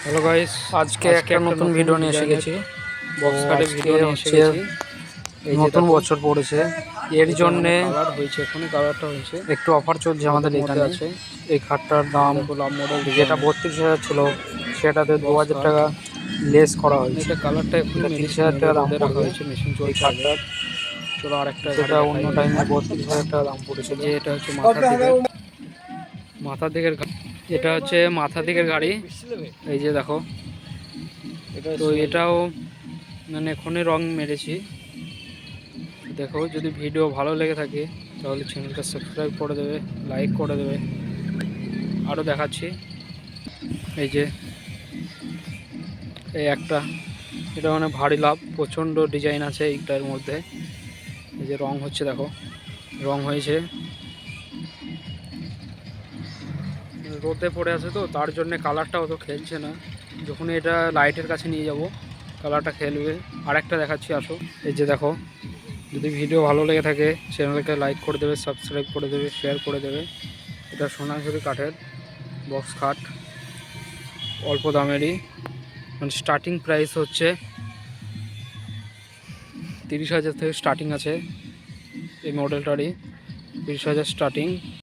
Hello guys, আজকে আজকে একটা একটা নতুন নতুন ভিডিও নিয়ে এসে ডিজাইনের গেছি। বক্স কাটের আজকে ভিডিও নিয়ে এসে হচ্ছে গেছি। এই যে নতুন দেখো, বছর পড়েছে, এর এটা জন্যে মানে কালার হয়েছে, এখনই কালারটা হয়েছে, একটু অফার চলছে আমাদের রোদের মধ্যে এখানে। আছে। এই খাটটার এই দাম দেখো, লাভ মডেল যেটা ডিজাইনের 32,000 ছিল সেটাতে বক্স 2,000 কাট। টাকা লেস করা মানে হয়েছে। এটা কালারটা এখনই এটা মেরেছি, 30,000 মেরে টাকা দাম রোদে রাখা পড়বে হয়েছে, মেশিন এই চলছে আগে। খাটটার, চলো আর একটা ঘাড়ি যেটা অন্য দেখাই এবার। টাইমে 32,000 টাকা দাম পড়েছিল। যে এটা হচ্ছে মাথার দিকের এটা হচ্ছে মাথার দিকের গাড়ি। এই যে দেখো, তো এটাও মানে এখনই রং মেরেছি। দেখো, যদি ভিডিও ভালো লেগে থাকে তাহলে চ্যানেলটা সাবস্ক্রাইব করে দেবে, লাইক করে দেবে। আরও দেখাচ্ছি, এই যে এই একটা, এটা মানে ভারী লাভ, প্রচণ্ড ডিজাইন আছে এইটার মধ্যে। এই যে রং হচ্ছে, দেখো রং হয়েছে, রোদে পড়ে আছে তো তার জন্য কালারটা অত খেলছে না। যখন এটা লাইটের কাছে নিয়ে যাব কালারটা খেলবে। আরেকটা দেখাচ্ছি, আসো। এই যে দেখো, যদি ভিডিও ভালো লেগে থাকে চ্যানেলকে লাইক করে দেবে, সাবস্ক্রাইব করে দেবে, শেয়ার করে দেবে। এটা সোনাঝুরি কাঠের বক্স খাট, অল্প দামেরই, মানে স্টার্টিং প্রাইস হচ্ছে 30,000 থেকে স্টার্টিং আছে। এই মডেলটারই 30,000 স্টার্টিং।